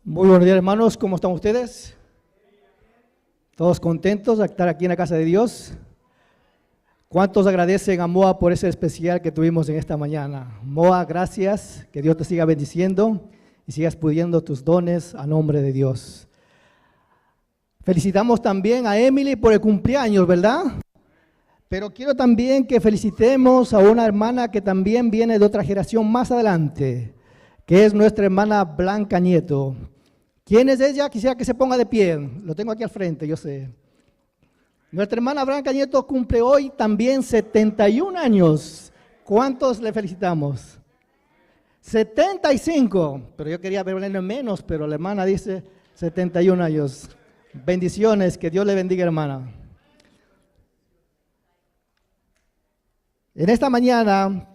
Muy buenos días, hermanos, ¿cómo están ustedes? ¿Todos contentos de estar aquí en la casa de Dios? ¿Cuántos agradecen a Moa por ese especial que tuvimos en esta mañana? Moa, gracias, que Dios te siga bendiciendo y sigas pudiendo tus dones a nombre de Dios. Felicitamos también a Emily por el cumpleaños, ¿verdad? Pero quiero también que felicitemos a una hermana que también viene de otra generación más adelante, que es nuestra hermana Blanca Nieto. ¿Quién es ella? Quisiera que se ponga de pie. Lo tengo aquí al frente, yo sé. Nuestra hermana Blanca Nieto cumple hoy también 71 años. ¿Cuántos le felicitamos? 75. Pero yo quería verle menos, pero la hermana dice 71 años. Bendiciones, que Dios le bendiga, hermana. En esta mañana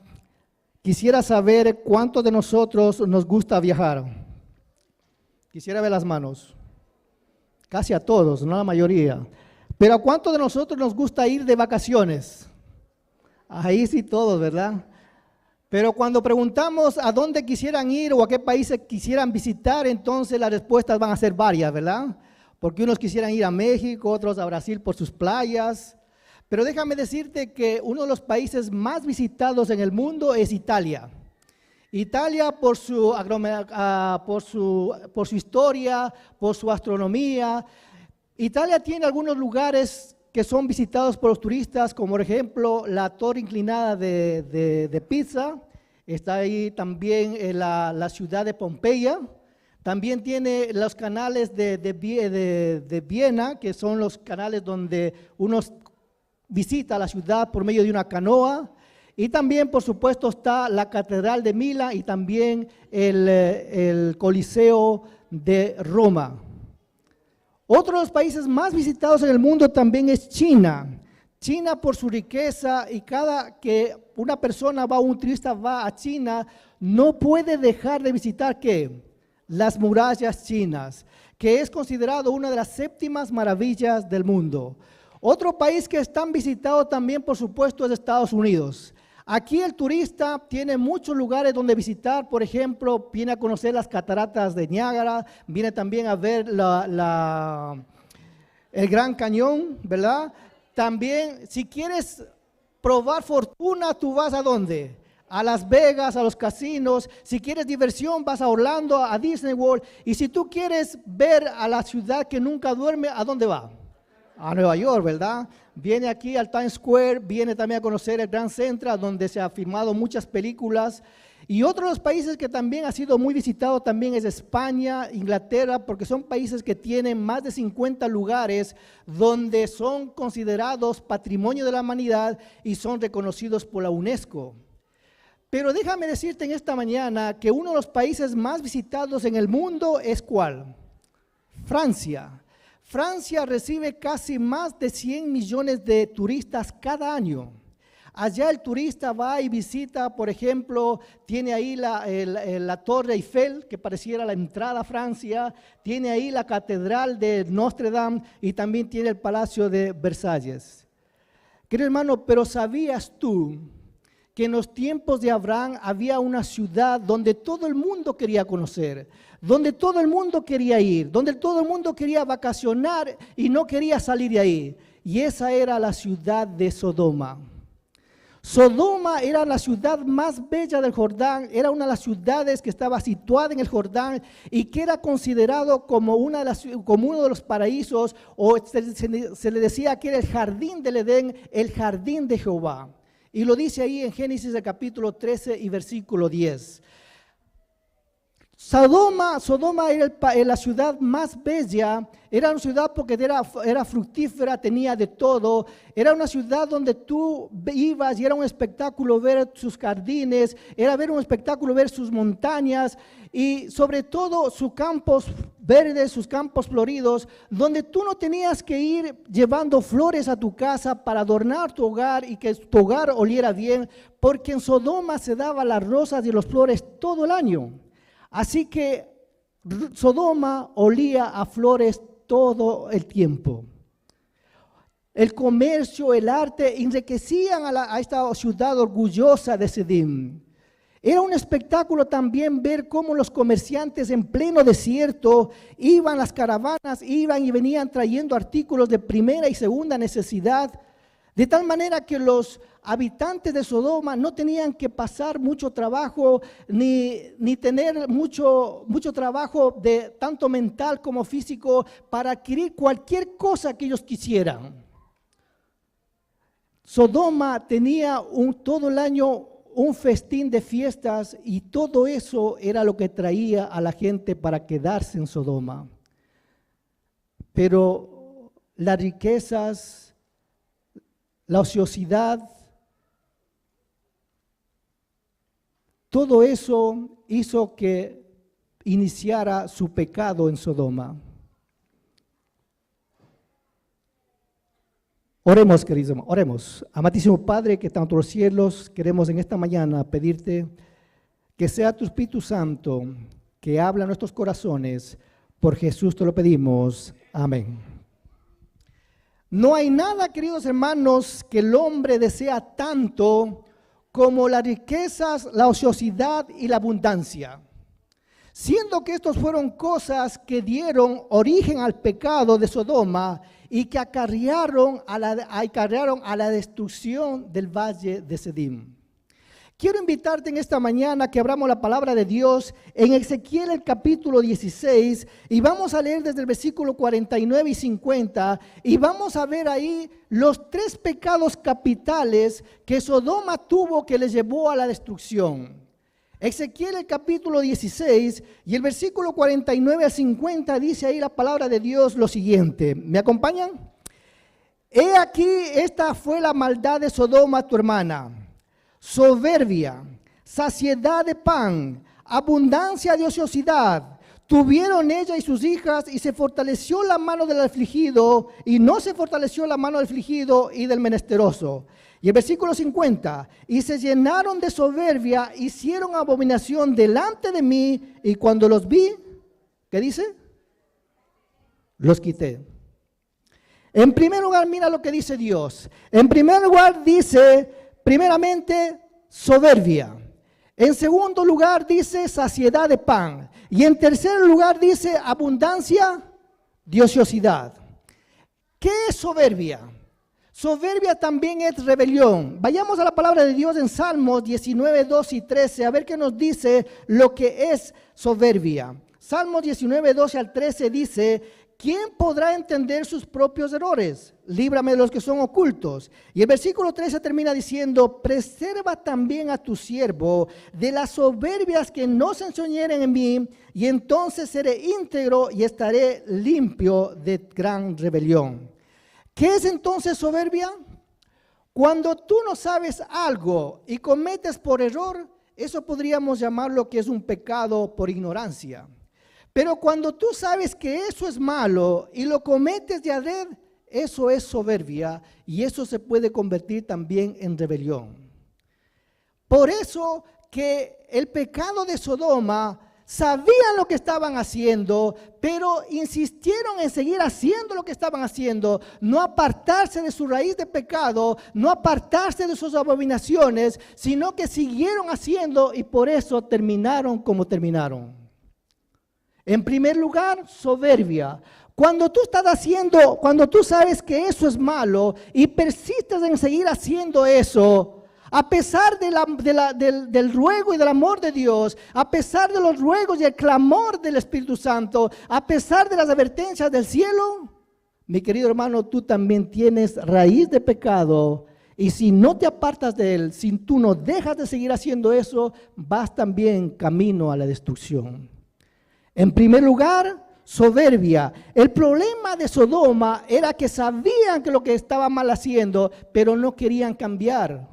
quisiera saber cuántos de nosotros nos gusta viajar. Quisiera ver las manos. Casi a todos, no a la mayoría. Pero ¿a cuántos de nosotros nos gusta ir de vacaciones? Ahí sí todos, ¿verdad? Pero cuando preguntamos a dónde quisieran ir o a qué países quisieran visitar, entonces las respuestas van a ser varias, ¿verdad? Porque unos quisieran ir a México, otros a Brasil por sus playas. Pero déjame decirte que uno de los países más visitados en el mundo es Italia. Italia por su historia, por su astronomía. Italia tiene algunos lugares que son visitados por los turistas, como por ejemplo la torre inclinada de Pisa. Está ahí también la ciudad de Pompeya. También tiene los canales de Viena, que son los canales donde uno visita la ciudad por medio de una canoa. Y también, por supuesto, está la Catedral de Milán y también el Coliseo de Roma. Otro de los países más visitados en el mundo también es China. China por su riqueza, y cada que una persona va, un turista va a China, no puede dejar de visitar ¿qué? Las murallas chinas, que es considerado una de las 7 maravillas del mundo. Otro país que es tan visitado también, por supuesto, es Estados Unidos. Aquí el turista tiene muchos lugares donde visitar. Por ejemplo, viene a conocer las cataratas de Niágara, viene también a ver el Gran Cañón, ¿verdad? También, si quieres probar fortuna, tú vas ¿a dónde? A Las Vegas, a los casinos. Si quieres diversión, vas a Orlando, a Disney World. Y si tú quieres ver a la ciudad que nunca duerme, ¿a dónde va? A Nueva York, ¿verdad? Viene aquí al Times Square, viene también a conocer el Grand Central, donde se han filmado muchas películas. Y otro de los países que también ha sido muy visitado también es España, Inglaterra, porque son países que tienen más de 50 lugares donde son considerados patrimonio de la humanidad y son reconocidos por la UNESCO. Pero déjame decirte en esta mañana que uno de los países más visitados en el mundo es ¿cuál? Francia. Francia recibe casi más de 100 millones de turistas cada año. Allá el turista va y visita, por ejemplo, tiene ahí la Torre Eiffel, que pareciera la entrada a Francia, tiene ahí la Catedral de Notre Dame y también tiene el Palacio de Versalles. Querido hermano, pero ¿sabías tú que en los tiempos de Abraham había una ciudad donde todo el mundo quería conocer, donde todo el mundo quería ir, donde todo el mundo quería vacacionar y no quería salir de ahí? Y esa era la ciudad de Sodoma. Sodoma era la ciudad más bella del Jordán, era una de las ciudades que estaba situada en el Jordán y que era considerado como uno de los paraísos, o se le decía que era el jardín del Edén, el jardín de Jehová. Y lo dice ahí en Génesis el capítulo 13 y versículo 10. Sodoma era la ciudad más bella, era una ciudad porque era fructífera, tenía de todo, era una ciudad donde tú ibas y era un espectáculo ver sus jardines, era ver un espectáculo ver sus montañas y sobre todo sus campos verdes, sus campos floridos, donde tú no tenías que ir llevando flores a tu casa para adornar tu hogar y que tu hogar oliera bien, porque en Sodoma se daban las rosas y las flores todo el año. Así que Sodoma olía a flores todo el tiempo. El comercio, el arte enriquecían a esta ciudad orgullosa de Sidim. Era un espectáculo también ver cómo los comerciantes en pleno desierto iban, las caravanas iban y venían trayendo artículos de primera y segunda necesidad, de tal manera que los habitantes de Sodoma no tenían que pasar mucho trabajo ni tener mucho trabajo de tanto mental como físico para adquirir cualquier cosa que ellos quisieran. Sodoma tenía todo el año un festín de fiestas y todo eso era lo que traía a la gente para quedarse en Sodoma. Pero las riquezas, la ociosidad, todo eso hizo que iniciara su pecado en Sodoma. Oremos, queridos hermanos, oremos. Amantísimo Padre que está en los cielos, queremos en esta mañana pedirte que sea tu Espíritu Santo que habla en nuestros corazones. Por Jesús te lo pedimos. Amén. No hay nada, queridos hermanos, que el hombre desea tanto como las riquezas, la ociosidad y la abundancia. Siendo que estos fueron cosas que dieron origen al pecado de Sodoma y que acarrearon a la destrucción del valle de Sedim. Quiero invitarte en esta mañana que abramos la palabra de Dios en Ezequiel el capítulo 16 y vamos a leer desde el versículo 49 y 50 y vamos a ver ahí los 3 pecados capitales que Sodoma tuvo que les llevó a la destrucción. Ezequiel el capítulo 16 y el versículo 49 al 50 dice ahí la palabra de Dios lo siguiente. ¿Me acompañan? He aquí, esta fue la maldad de Sodoma, tu hermana: soberbia, saciedad de pan, abundancia de ociosidad. Tuvieron ella y sus hijas y se fortaleció la mano del afligido y no se fortaleció la mano del afligido y del menesteroso. Y el versículo 50, y se llenaron de soberbia, hicieron abominación delante de mí, y cuando los vi, ¿qué dice? Los quité. En primer lugar, mira lo que dice Dios. En primer lugar dice, primeramente, soberbia. En segundo lugar dice saciedad de pan. Y en tercer lugar dice abundancia de ociosidad. ¿Qué es soberbia? Soberbia también es rebelión. Vayamos a la palabra de Dios en Salmos 19, 2 y 13, a ver qué nos dice lo que es soberbia. Salmos 19, 12 al 13 dice: ¿quién podrá entender sus propios errores? Líbrame de los que son ocultos. Y el versículo 13 termina diciendo: preserva también a tu siervo de las soberbias que no se enseñeren en mí, y entonces seré íntegro y estaré limpio de gran rebelión. ¿Qué es entonces soberbia? Cuando tú no sabes algo y cometes por error, eso podríamos llamarlo que es un pecado por ignorancia. Pero cuando tú sabes que eso es malo y lo cometes de adrede, eso es soberbia y eso se puede convertir también en rebelión. Por eso que el pecado de Sodoma, sabían lo que estaban haciendo, pero insistieron en seguir haciendo lo que estaban haciendo, no apartarse de su raíz de pecado, no apartarse de sus abominaciones, sino que siguieron haciendo y por eso terminaron como terminaron. En primer lugar, soberbia. Cuando tú sabes que eso es malo y persistes en seguir haciendo eso, a pesar del ruego y del amor de Dios, a pesar de los ruegos y el clamor del Espíritu Santo, a pesar de las advertencias del cielo, mi querido hermano, tú también tienes raíz de pecado. Y si no te apartas de él, si tú no dejas de seguir haciendo eso, vas también camino a la destrucción. En primer lugar, soberbia. El problema de Sodoma era que sabían que lo que estaban mal haciendo, pero no querían cambiar.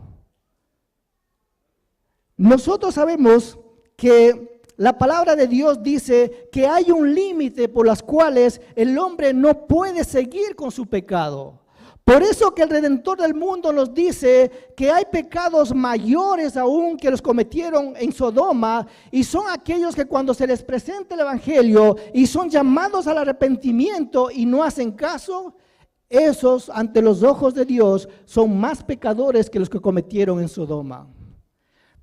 Nosotros sabemos que la palabra de Dios dice que hay un límite por los cuales el hombre no puede seguir con su pecado. Por eso que el Redentor del mundo nos dice que hay pecados mayores aún que los cometieron en Sodoma, y son aquellos que cuando se les presenta el Evangelio y son llamados al arrepentimiento y no hacen caso, esos ante los ojos de Dios son más pecadores que los que cometieron en Sodoma.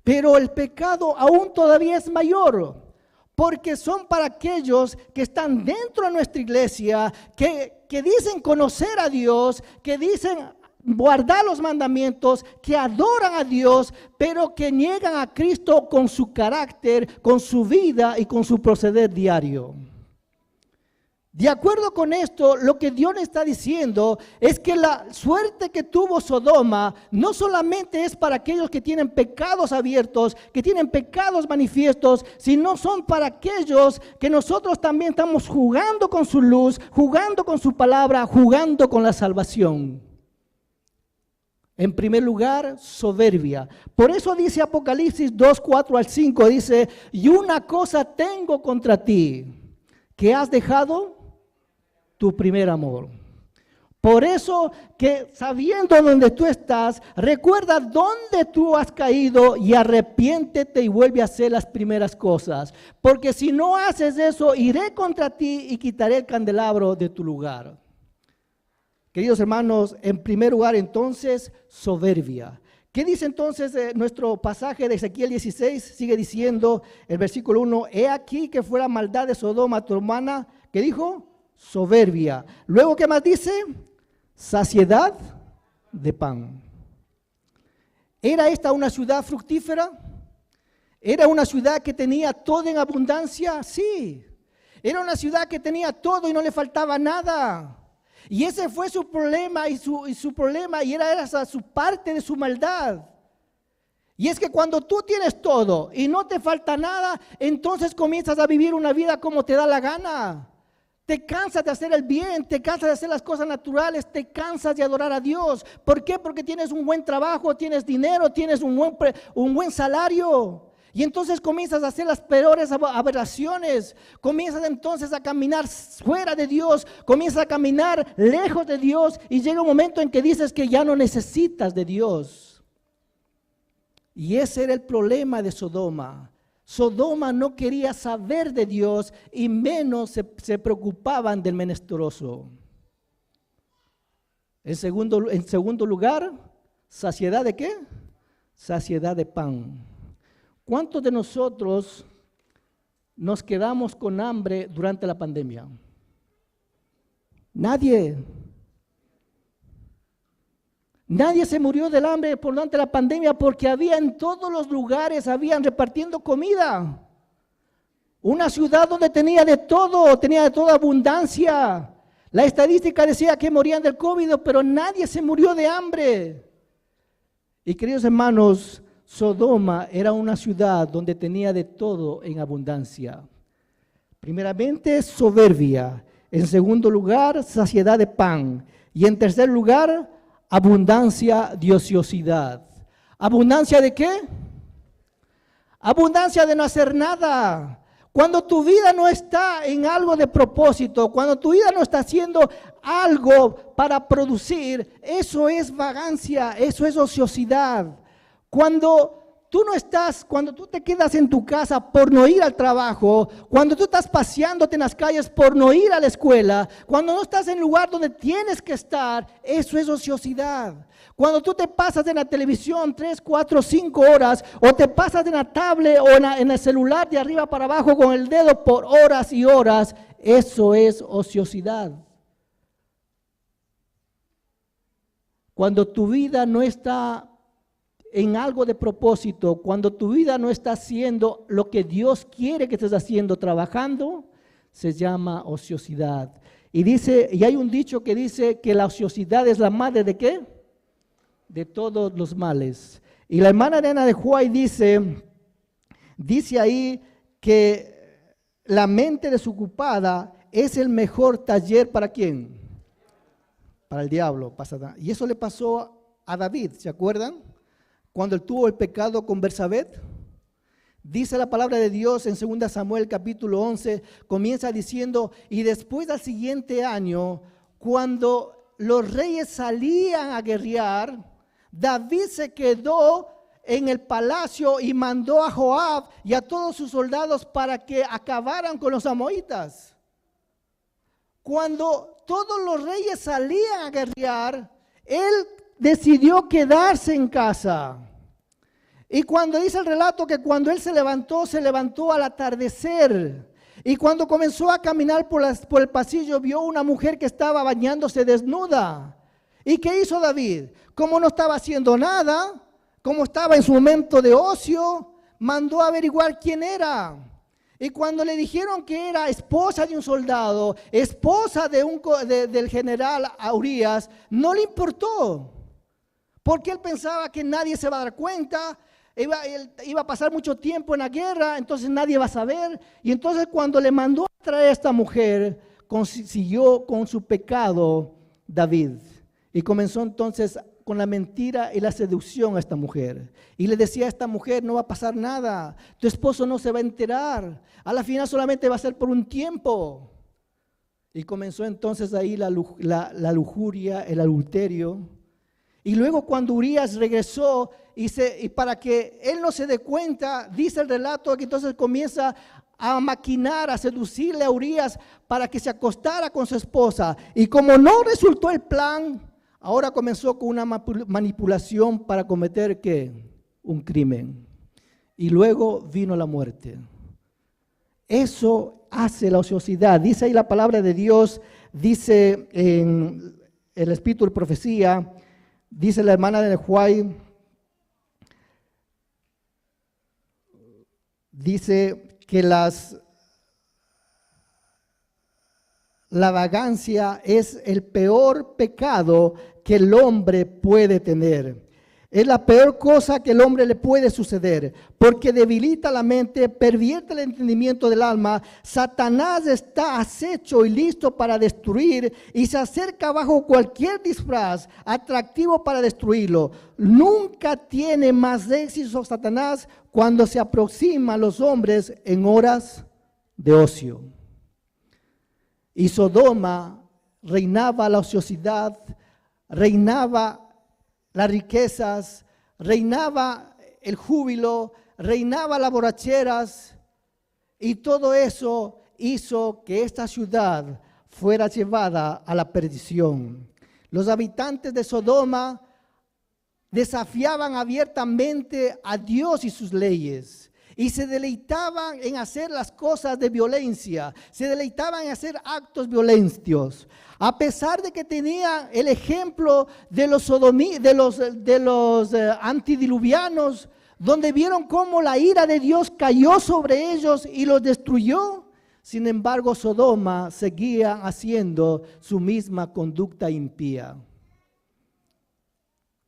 Pero el pecado aún todavía es mayor, porque son para aquellos que están dentro de nuestra iglesia, que dicen conocer a Dios, que dicen guardar los mandamientos, que adoran a Dios, pero que niegan a Cristo con su carácter, con su vida y con su proceder diario. De acuerdo con esto, lo que Dios está diciendo es que la suerte que tuvo Sodoma no solamente es para aquellos que tienen pecados abiertos, que tienen pecados manifiestos, sino son para aquellos que nosotros también estamos jugando con su luz, jugando con su palabra, jugando con la salvación. En primer lugar, soberbia. Por eso dice Apocalipsis 2, 4 al 5, dice, y una cosa tengo contra ti, que has dejado tu primer amor. Por eso que sabiendo dónde tú estás, recuerda dónde tú has caído y arrepiéntete y vuelve a hacer las primeras cosas. Porque si no haces eso, iré contra ti y quitaré el candelabro de tu lugar. Queridos hermanos, en primer lugar entonces, soberbia. ¿Qué dice entonces nuestro pasaje de Ezequiel 16? Sigue diciendo el versículo 1, he aquí que fue la maldad de Sodoma tu hermana, ¿qué dijo? Soberbia. Luego, ¿qué más dice? Saciedad de pan. ¿Era esta una ciudad fructífera? ¿Era una ciudad que tenía todo en abundancia? Sí. Era una ciudad que tenía todo y no le faltaba nada. Y ese fue su problema y su problema y era esa su parte de su maldad. Y es que cuando tú tienes todo y no te falta nada, entonces comienzas a vivir una vida como te da la gana. Te cansas de hacer el bien, te cansas de hacer las cosas naturales, te cansas de adorar a Dios. ¿Por qué? Porque tienes un buen trabajo, tienes dinero, tienes un buen salario. Y entonces comienzas a hacer las peores aberraciones, comienzas entonces a caminar fuera de Dios, comienzas a caminar lejos de Dios y llega un momento en que dices que ya no necesitas de Dios. Y ese era el problema de Sodoma. Sodoma no quería saber de Dios y menos se preocupaban del menesteroso. En segundo lugar, ¿saciedad de qué? Saciedad de pan. ¿Cuántos de nosotros nos quedamos con hambre durante la pandemia? Nadie. Nadie se murió del hambre durante la pandemia porque había en todos los lugares, habían repartiendo comida. Una ciudad donde tenía de toda abundancia. La estadística decía que morían del COVID, pero nadie se murió de hambre. Y queridos hermanos, Sodoma era una ciudad donde tenía de todo en abundancia. Primeramente, soberbia. En segundo lugar, saciedad de pan. Y en tercer lugar, abundancia de ociosidad. ¿Abundancia de qué? Abundancia de no hacer nada. Cuando tu vida no está en algo de propósito, cuando tu vida no está haciendo algo para producir, eso es vagancia, eso es ociosidad. Cuando tú te quedas en tu casa por no ir al trabajo, cuando tú estás paseándote en las calles por no ir a la escuela, cuando no estás en el lugar donde tienes que estar, eso es ociosidad. Cuando tú te pasas en la televisión 3, 4, 5 horas, o te pasas en la tablet o en el celular de arriba para abajo con el dedo por horas y horas, eso es ociosidad. Cuando tu vida no está en algo de propósito, cuando tu vida no está haciendo lo que Dios quiere que estés haciendo, trabajando, se llama ociosidad. Y hay un dicho que dice que la ociosidad es la madre ¿de qué? De todos los males. Y la hermana Elena de White dice ahí que la mente desocupada es el mejor taller ¿para quién? Para el diablo. Y eso le pasó a David, ¿se acuerdan? Cuando él tuvo el pecado con Betsabé, dice la palabra de Dios en 2 Samuel capítulo 11, comienza diciendo, y después del siguiente año, cuando los reyes salían a guerrear, David se quedó en el palacio y mandó a Joab y a todos sus soldados para que acabaran con los amonitas. Cuando todos los reyes salían a guerrear, él decidió quedarse en casa. Y cuando dice el relato que cuando él se levantó al atardecer. Y cuando comenzó a caminar por el pasillo, vio una mujer que estaba bañándose desnuda. ¿Y qué hizo David? Como no estaba haciendo nada, como estaba en su momento de ocio, mandó a averiguar quién era. Y cuando le dijeron que era esposa de un soldado, esposa del general Urias, no le importó. Porque él pensaba que nadie se va a dar cuenta. Iba a pasar mucho tiempo en la guerra, entonces nadie va a saber. Y entonces cuando le mandó a traer a esta mujer, siguió con su pecado David. Y comenzó entonces con la mentira y la seducción a esta mujer. Y le decía a esta mujer, no va a pasar nada, tu esposo no se va a enterar, a la final solamente va a ser por un tiempo. Y comenzó entonces ahí la lujuria, el adulterio. Y luego cuando Urias regresó y para que él no se dé cuenta, dice el relato que entonces comienza a maquinar, a seducirle a Urias para que se acostara con su esposa. Y como no resultó el plan, ahora comenzó con una manipulación para cometer ¿qué? Un crimen. Y luego vino la muerte. Eso hace la ociosidad. Dice ahí la palabra de Dios, dice en el Espíritu de Profecía, dice la hermana de Juay, dice que la vagancia es el peor pecado que el hombre puede tener. Es la peor cosa que el hombre le puede suceder, porque debilita la mente, pervierte el entendimiento del alma. Satanás está acecho y listo para destruir y se acerca bajo cualquier disfraz atractivo para destruirlo. Nunca tiene más éxito Satanás cuando se aproxima a los hombres en horas de ocio. Y Sodoma reinaba la ociosidad, reinaba las riquezas, reinaba el júbilo, reinaba las borracheras, y todo eso hizo que esta ciudad fuera llevada a la perdición. Los habitantes de Sodoma desafiaban abiertamente a Dios y sus leyes, y se deleitaban en hacer las cosas de violencia, se deleitaban en hacer actos violentos. A pesar de que tenían el ejemplo de los antidiluvianos, donde vieron cómo la ira de Dios cayó sobre ellos y los destruyó, sin embargo Sodoma seguía haciendo su misma conducta impía.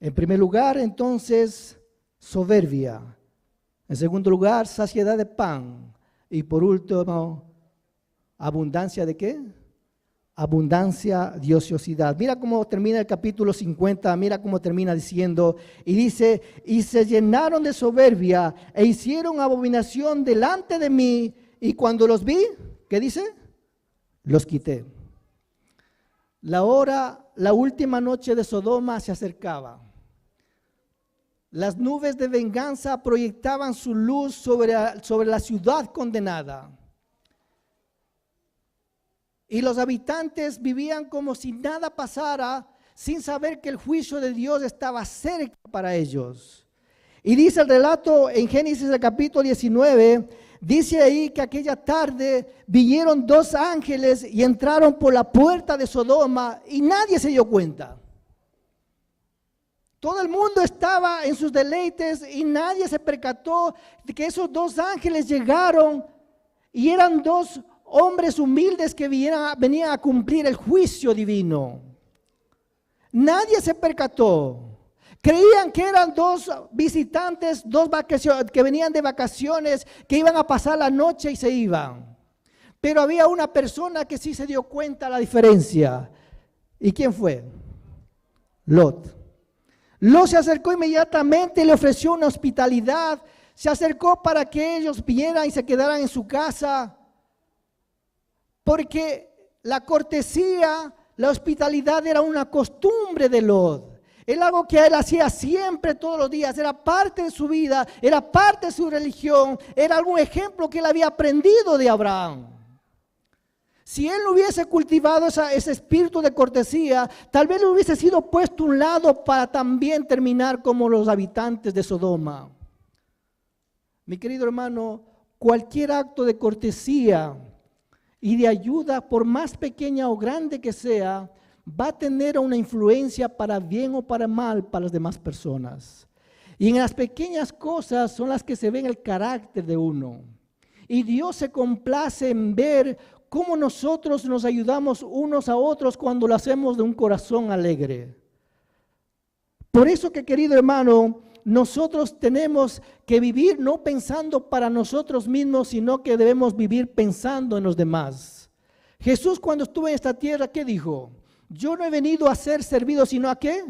En primer lugar, entonces, soberbia. En segundo lugar, saciedad de pan. Y por último, abundancia de ¿qué? Abundancia de ociosidad. Mira cómo termina el capítulo 50, mira cómo termina diciendo, y dice, y se llenaron de soberbia e hicieron abominación delante de mí, y cuando los vi, ¿qué dice? Los quité. La última noche de Sodoma se acercaba. Las nubes de venganza proyectaban su luz sobre la ciudad condenada. Y los habitantes vivían como si nada pasara, sin saber que el juicio de Dios estaba cerca para ellos. Y dice el relato en Génesis el capítulo 19, dice ahí que aquella tarde vinieron 2 ángeles y entraron por la puerta de Sodoma y nadie se dio cuenta. Todo el mundo estaba en sus deleites y nadie se percató de que esos 2 ángeles llegaron y eran 2 hombres humildes que venían a cumplir el juicio divino. Nadie se percató. Creían que eran 2 visitantes, 2 que venían de vacaciones, que iban a pasar la noche y se iban. Pero había una persona que sí se dio cuenta de la diferencia. ¿Y quién fue? Lot. Lot se acercó inmediatamente y le ofreció una hospitalidad. Se acercó para que ellos vinieran y se quedaran en su casa. Porque la cortesía, la hospitalidad era una costumbre de Lot. Era algo que él hacía siempre, todos los días. Era parte de su vida, era parte de su religión. Era algún ejemplo que él había aprendido de Abraham. Si él no hubiese cultivado ese espíritu de cortesía, tal vez le hubiese sido puesto a un lado para también terminar como los habitantes de Sodoma. Mi querido hermano, cualquier acto de cortesía y de ayuda, por más pequeña o grande que sea, va a tener una influencia para bien o para mal para las demás personas. Y en las pequeñas cosas son las que se ven el carácter de uno. Y Dios se complace en ver cómo nosotros nos ayudamos unos a otros cuando lo hacemos de un corazón alegre. Por eso que, querido hermano, nosotros tenemos que vivir no pensando para nosotros mismos, sino que debemos vivir pensando en los demás. Jesús, cuando estuvo en esta tierra, ¿qué dijo? Yo no he venido a ser servido, sino ¿a qué?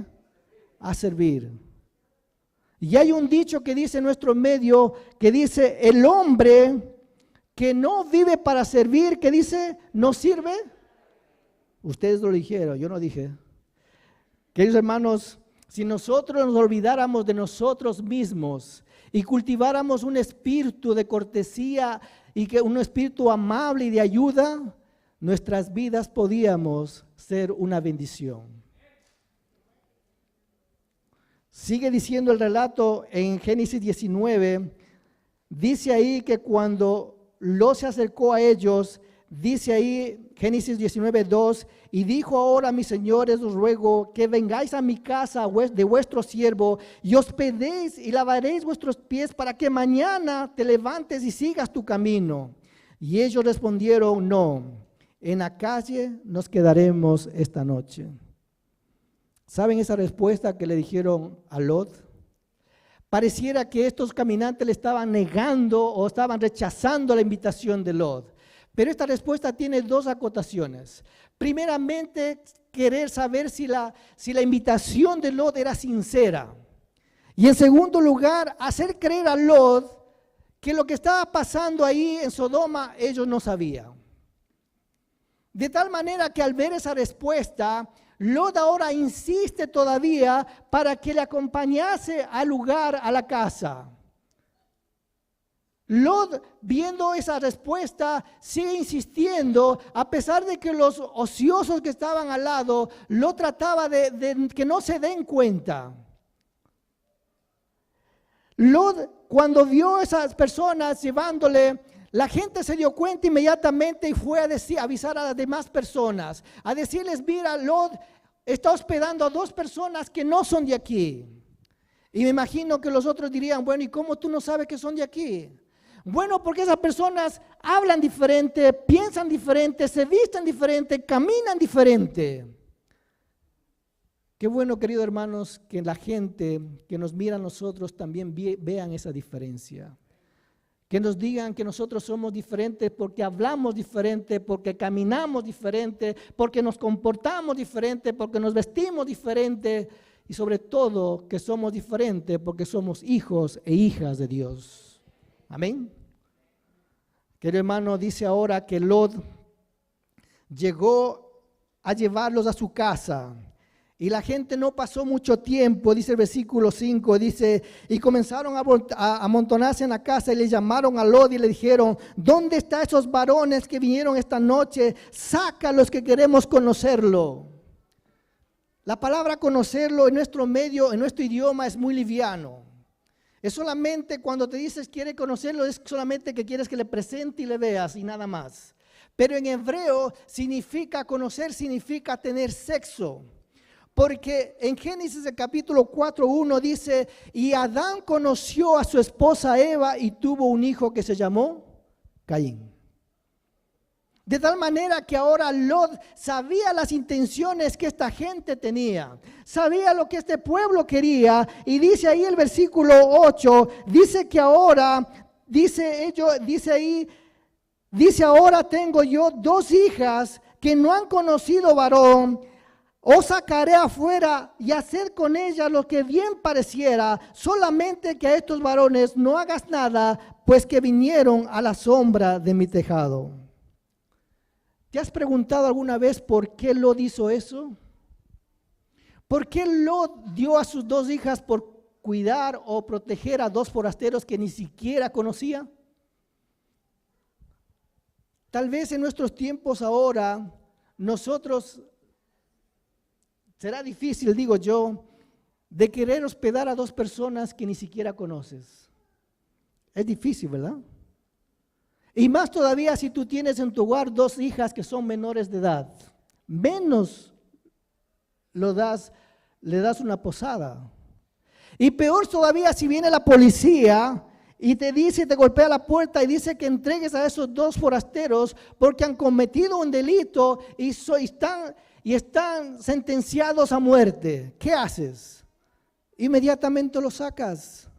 A servir. Y hay un dicho que dice en nuestro medio, que dice, el hombre que no vive para servir, que dice, no sirve. Ustedes lo dijeron, yo no dije. Queridos hermanos, si nosotros nos olvidáramos de nosotros mismos y cultiváramos un espíritu de cortesía y que un espíritu amable y de ayuda, nuestras vidas podíamos ser una bendición. Sigue diciendo el relato en Génesis 19, dice ahí que cuando Lot se acercó a ellos, dice ahí Génesis 19:2, y dijo: ahora, mis señores, os ruego que vengáis a mi casa de vuestro siervo y hospedéis y lavaréis vuestros pies para que mañana te levantes y sigas tu camino. Y ellos respondieron: no, en la calle nos quedaremos esta noche. ¿Saben esa respuesta que le dijeron a Lot? Pareciera que estos caminantes le estaban negando o estaban rechazando la invitación de Lot. Pero esta respuesta tiene dos acotaciones. Primeramente, querer saber si la invitación de Lot era sincera. Y en segundo lugar, hacer creer a Lot que lo que estaba pasando ahí en Sodoma ellos no sabían. De tal manera que al ver esa respuesta, Lot ahora insiste todavía para que le acompañase al lugar, a la casa. Lot, viendo esa respuesta, sigue insistiendo, a pesar de que los ociosos que estaban al lado, Lot trataba de que no se den cuenta. Lot, cuando vio a esas personas llevándole, la gente se dio cuenta inmediatamente y fue a avisar a las demás personas, a decirles: mira, Lot está hospedando a dos personas que no son de aquí. Y me imagino que los otros dirían: bueno, ¿y cómo tú no sabes que son de aquí? Bueno, porque esas personas hablan diferente, piensan diferente, se visten diferente, caminan diferente. Qué bueno, queridos hermanos, que la gente que nos mira a nosotros también vean esa diferencia. Que nos digan que nosotros somos diferentes porque hablamos diferente, porque caminamos diferente, porque nos comportamos diferente, porque nos vestimos diferente y sobre todo que somos diferentes porque somos hijos e hijas de Dios. Amén. Querido hermano, dice ahora que Lot llegó a llevarlos a su casa. Y la gente no pasó mucho tiempo, dice el versículo 5, dice, y comenzaron a amontonarse en la casa y le llamaron a Lot y le dijeron: ¿dónde están esos varones que vinieron esta noche? Sácalos, que queremos conocerlo. La palabra conocerlo en nuestro medio, en nuestro idioma, es muy liviano. Es solamente cuando te dices quiere conocerlo, es solamente que quieres que le presente y le veas y nada más. Pero en hebreo significa conocer, significa tener sexo. Porque en Génesis el capítulo 4:1 dice: y Adán conoció a su esposa Eva y tuvo un hijo que se llamó Caín. De tal manera que ahora Lot sabía las intenciones que esta gente tenía, sabía lo que este pueblo quería, y dice ahí el versículo 8, dice que ahora, dice ahora tengo yo dos hijas que no han conocido varón. Os sacaré afuera y hacer con ellas lo que bien pareciera, solamente que a estos varones no hagas nada, pues que vinieron a la sombra de mi tejado. ¿Te has preguntado alguna vez por qué Lot hizo eso? ¿Por qué Lot dio a sus dos hijas por cuidar o proteger a dos forasteros que ni siquiera conocía? Tal vez en nuestros tiempos ahora, nosotros será difícil, digo yo, de querer hospedar a dos personas que ni siquiera conoces. Es difícil, ¿verdad? Y más todavía si tú tienes en tu hogar 2 hijas que son menores de edad. Menos le das una posada. Y peor todavía si viene la policía y te dice, te golpea la puerta y dice que entregues a esos 2 forasteros porque han cometido un delito y están sentenciados a muerte. ¿Qué haces? Inmediatamente los sacas.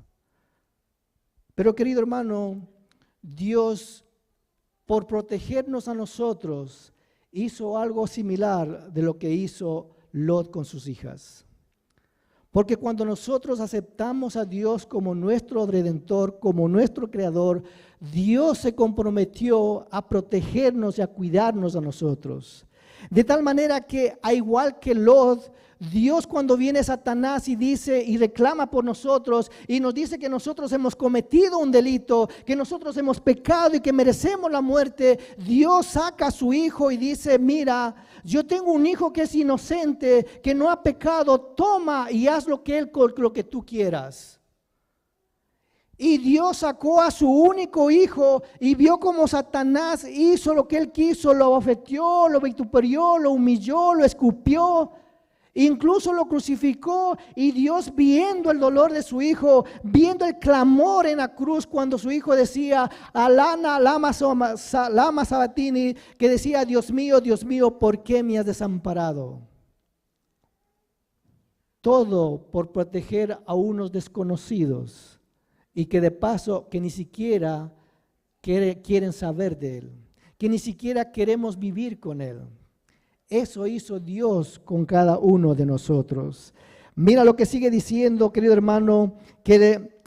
Pero querido hermano, Dios, por protegernos a nosotros, hizo algo similar de lo que hizo Lot con sus hijas. Porque cuando nosotros aceptamos a Dios como nuestro Redentor, como nuestro Creador, Dios se comprometió a protegernos y a cuidarnos a nosotros. De tal manera que, a igual que Lot, Dios cuando viene Satanás y dice y reclama por nosotros y nos dice que nosotros hemos cometido un delito, que nosotros hemos pecado y que merecemos la muerte, Dios saca a su hijo y dice, mira, yo tengo un hijo que es inocente, que no ha pecado, toma y haz lo que tú quieras. Y Dios sacó a su único hijo y vio como Satanás hizo lo que él quiso, lo abofeteó, lo vituperió, lo humilló, lo escupió. Incluso lo crucificó y Dios viendo el dolor de su hijo, viendo el clamor en la cruz cuando su hijo decía, Alana, lama sabatini, que decía, Dios mío, ¿por qué me has desamparado? Todo por proteger a unos desconocidos y que de paso que ni siquiera quieren saber de él, que ni siquiera queremos vivir con él. Eso hizo Dios con cada uno de nosotros. Mira lo que sigue diciendo, querido hermano, que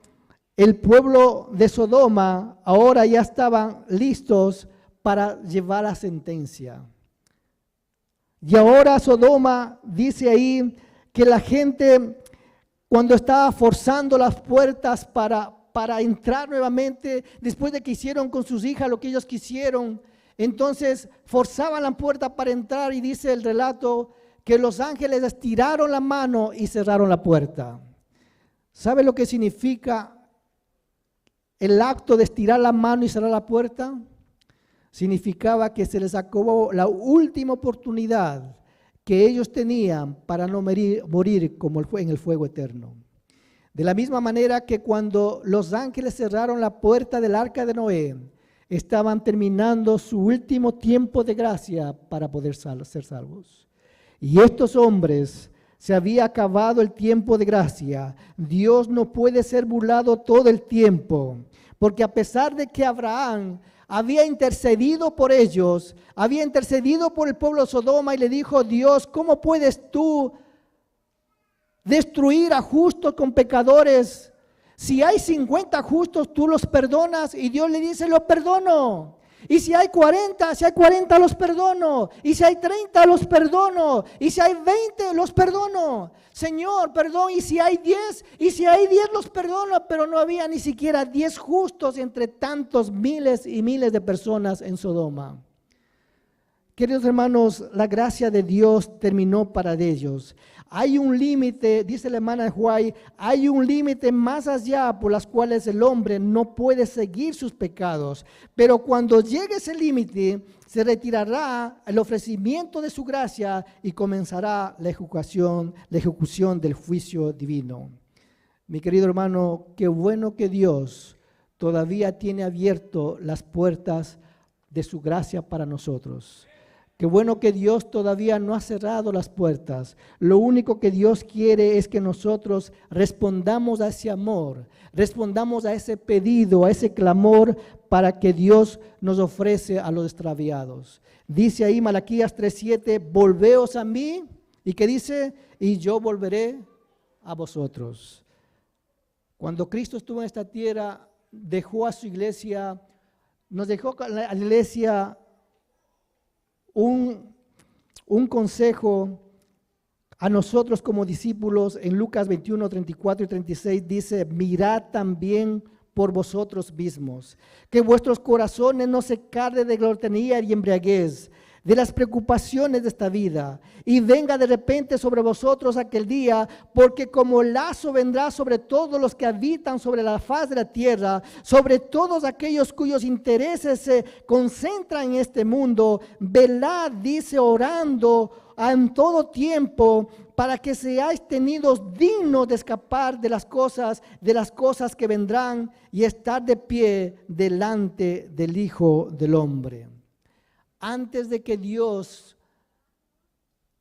el pueblo de Sodoma ahora ya estaban listos para llevar la sentencia. Y ahora Sodoma dice ahí que la gente cuando estaba forzando las puertas para entrar nuevamente, después de que hicieron con sus hijas lo que ellos quisieron, entonces forzaban la puerta para entrar y dice el relato que los ángeles estiraron la mano y cerraron la puerta. ¿Sabe lo que significa el acto de estirar la mano y cerrar la puerta? Significaba que se les acabó la última oportunidad que ellos tenían para no morir como en el fuego eterno. De la misma manera que cuando los ángeles cerraron la puerta del arca de Noé, estaban terminando su último tiempo de gracia para poder ser salvos. Y estos hombres, se había acabado el tiempo de gracia. Dios no puede ser burlado todo el tiempo, porque a pesar de que Abraham había intercedido por ellos, había intercedido por el pueblo de Sodoma y le dijo, Dios, ¿cómo puedes tú destruir a justos con pecadores? Si hay 50 justos, tú los perdonas. Y Dios le dice, los perdono. Y si hay 40 los perdono. Y si hay 30 los perdono. Y si hay 20 los perdono. Señor, perdón. Y si hay 10 los perdono. Pero no había ni siquiera 10 justos entre tantos miles y miles de personas en Sodoma. Queridos hermanos, la gracia de Dios terminó para ellos. Hay un límite, dice la hermana de Huay, hay un límite más allá por las cuales el hombre no puede seguir sus pecados. Pero cuando llegue ese límite, se retirará el ofrecimiento de su gracia y comenzará la ejecución del juicio divino. Mi querido hermano, qué bueno que Dios todavía tiene abierto las puertas de su gracia para nosotros. Qué bueno que Dios todavía no ha cerrado las puertas. Lo único que Dios quiere es que nosotros respondamos a ese amor, respondamos a ese pedido, a ese clamor para que Dios nos ofrece a los extraviados. Dice ahí Malaquías 3:7, volveos a mí, y que dice, y yo volveré a vosotros. Cuando Cristo estuvo en esta tierra, dejó a su iglesia, nos dejó a la iglesia un consejo a nosotros como discípulos. En Lucas 21, 34 y 36 dice, mirad también por vosotros mismos, que vuestros corazones no se carguen de glotonería y embriaguez, de las preocupaciones de esta vida, y venga de repente sobre vosotros aquel día, porque como lazo vendrá sobre todos los que habitan sobre la faz de la tierra, sobre todos aquellos cuyos intereses se concentran en este mundo. Velad, dice, orando en todo tiempo, para que seáis tenidos dignos de escapar de las cosas que vendrán, y estar de pie delante del Hijo del Hombre. Antes de que Dios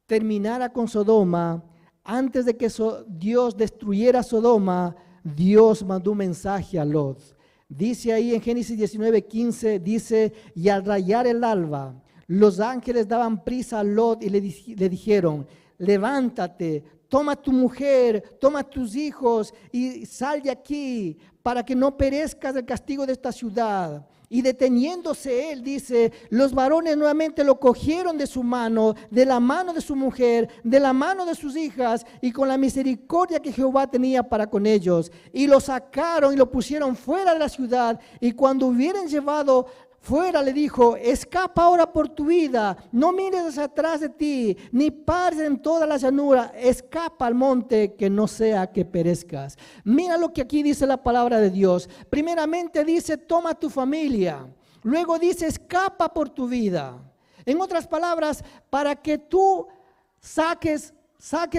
terminara con Sodoma, antes de que Dios destruyera Sodoma, Dios mandó un mensaje a Lot. Dice ahí en Génesis 19:15, dice, y al rayar el alba, los ángeles daban prisa a Lot y le dijeron, levántate, toma tu mujer, toma tus hijos y sal de aquí para que no perezcas del castigo de esta ciudad. Y deteniéndose él, dice, los varones nuevamente lo cogieron de su mano, de la mano de su mujer, de la mano de sus hijas, y con la misericordia que Jehová tenía para con ellos. Y lo sacaron y lo pusieron fuera de la ciudad, y cuando hubieran llevado fuera, le dijo, escapa ahora por tu vida, no mires hacia atrás de ti, ni pares en toda la llanura, escapa al monte, que no sea que perezcas. Mira lo que aquí dice la palabra de Dios. Primeramente dice, toma tu familia. Luego dice, escapa por tu vida. En otras palabras, para que tú saques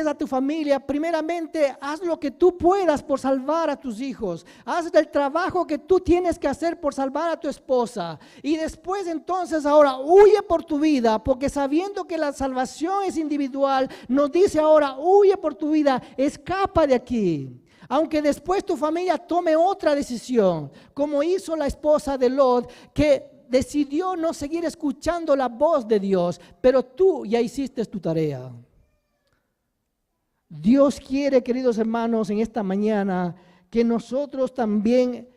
a tu familia, primeramente haz lo que tú puedas por salvar a tus hijos, haz el trabajo que tú tienes que hacer por salvar a tu esposa, y después entonces ahora huye por tu vida, porque sabiendo que la salvación es individual, nos dice ahora huye por tu vida, escapa de aquí. Aunque después tu familia tome otra decisión, como hizo la esposa de Lot, que decidió no seguir escuchando la voz de Dios, pero tú ya hiciste tu tarea. Dios quiere, queridos hermanos, en esta mañana que nosotros también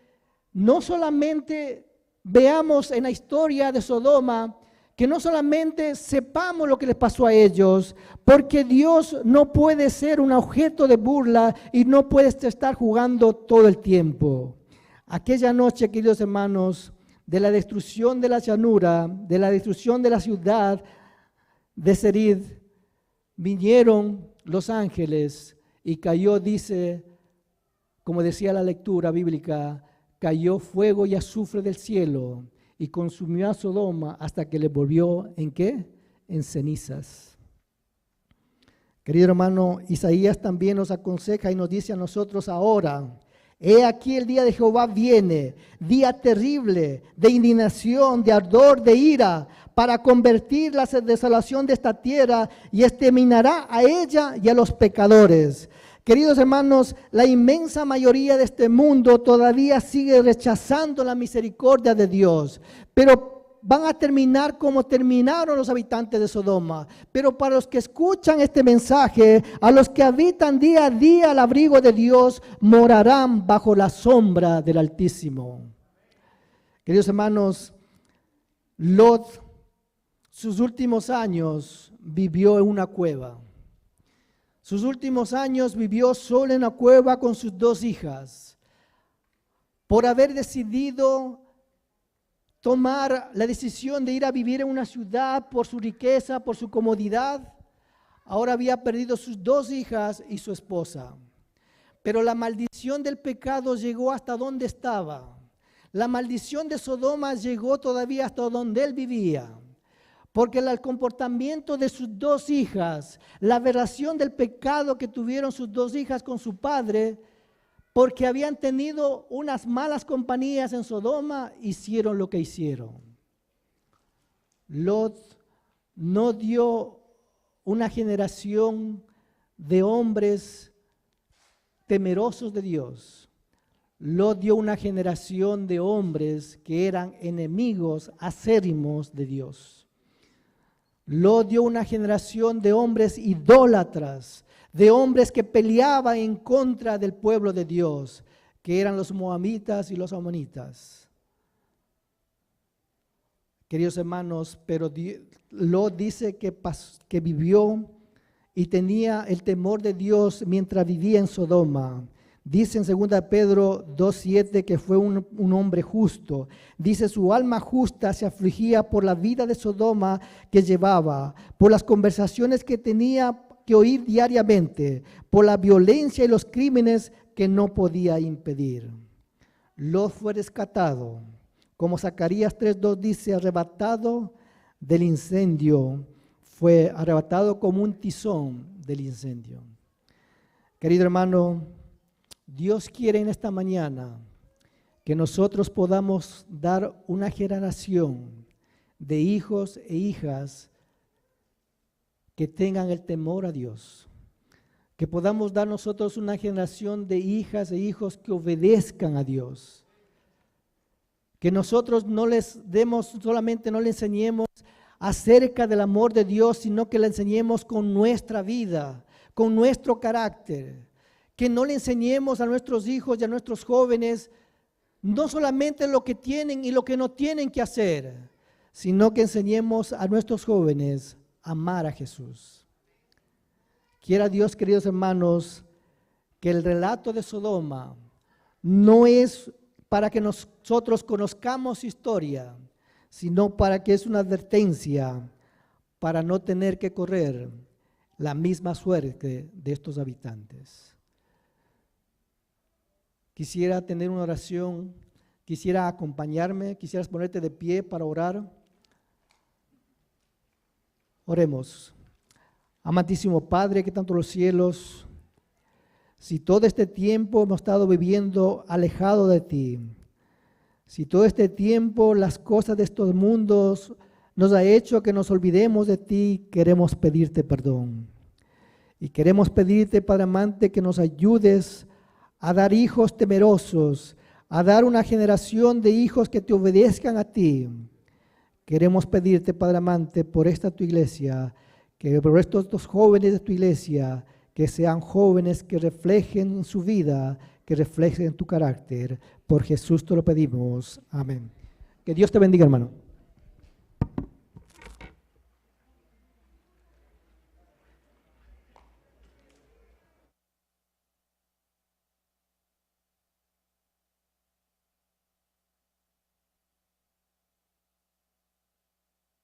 no solamente veamos en la historia de Sodoma, que no solamente sepamos lo que les pasó a ellos, porque Dios no puede ser un objeto de burla y no puede estar jugando todo el tiempo. Aquella noche, queridos hermanos, de la destrucción de la llanura, de la destrucción de la ciudad de Serid, vinieron los ángeles y cayó, dice, como decía la lectura bíblica, cayó fuego y azufre del cielo y consumió a Sodoma hasta que le volvió, ¿en qué? En cenizas. Querido hermano, Isaías también nos aconseja y nos dice a nosotros ahora, he aquí el día de Jehová viene, día terrible, de indignación, de ardor, de ira, para convertir la desolación de esta tierra y exterminará a ella y a los pecadores. Queridos hermanos, la inmensa mayoría de este mundo todavía sigue rechazando la misericordia de Dios, pero van a terminar como terminaron los habitantes de Sodoma. Pero para los que escuchan este mensaje, a los que habitan día a día al abrigo de Dios, morarán bajo la sombra del Altísimo. Queridos hermanos, Lot, sus últimos años vivió en una cueva. Sus últimos años vivió solo en una cueva con sus dos hijas. Por haber decidido tomar la decisión de ir a vivir en una ciudad por su riqueza, por su comodidad, ahora había perdido sus dos hijas y su esposa. Pero la maldición del pecado llegó hasta donde estaba. La maldición de Sodoma llegó todavía hasta donde él vivía. Porque el comportamiento de sus dos hijas, la aberración del pecado que tuvieron sus dos hijas con su padre, porque habían tenido unas malas compañías en Sodoma, hicieron lo que hicieron. Lot no dio una generación de hombres temerosos de Dios. Lot dio una generación de hombres que eran enemigos acérrimos de Dios. Lot dio una generación de hombres idólatras, de hombres que peleaban en contra del pueblo de Dios, que eran los moabitas y los amonitas. Queridos hermanos, pero Lot dice que vivió y tenía el temor de Dios mientras vivía en Sodoma. Dice en 2 Pedro 2:7 que fue un hombre justo. Dice, su alma justa se afligía por la vida de Sodoma que llevaba, por las conversaciones que tenía que oír diariamente, por la violencia y los crímenes que no podía impedir. Lot fue rescatado, como Zacarías 3:2 dice, arrebatado del incendio, fue arrebatado como un tizón del incendio. Querido hermano, Dios quiere en esta mañana que nosotros podamos dar una generación de hijos e hijas que tengan el temor a Dios. Que podamos dar nosotros una generación de hijas e hijos que obedezcan a Dios. Que nosotros no les demos, solamente no les enseñemos acerca del amor de Dios, sino que le enseñemos con nuestra vida, con nuestro carácter. Que no le enseñemos a nuestros hijos y a nuestros jóvenes no solamente lo que tienen y lo que no tienen que hacer, sino que enseñemos a nuestros jóvenes a amar a Jesús. Quiera Dios, queridos hermanos, que el relato de Sodoma no es para que nosotros conozcamos su historia, sino para que es una advertencia para no tener que correr la misma suerte de estos habitantes. Quisiera tener una oración, quisiera acompañarme, quisieras ponerte de pie para orar. Oremos. Amantísimo Padre, que tanto los cielos, si todo este tiempo hemos estado viviendo alejado de ti, si todo este tiempo las cosas de estos mundos nos ha hecho que nos olvidemos de ti, queremos pedirte perdón. Y queremos pedirte, Padre amante, que nos ayudes a dar hijos temerosos, a dar una generación de hijos que te obedezcan a ti. Queremos pedirte, Padre amante, por esta tu iglesia, que por estos dos jóvenes de tu iglesia, que sean jóvenes que reflejen su vida, que reflejen tu carácter. Por Jesús te lo pedimos. Amén. Que Dios te bendiga, hermano.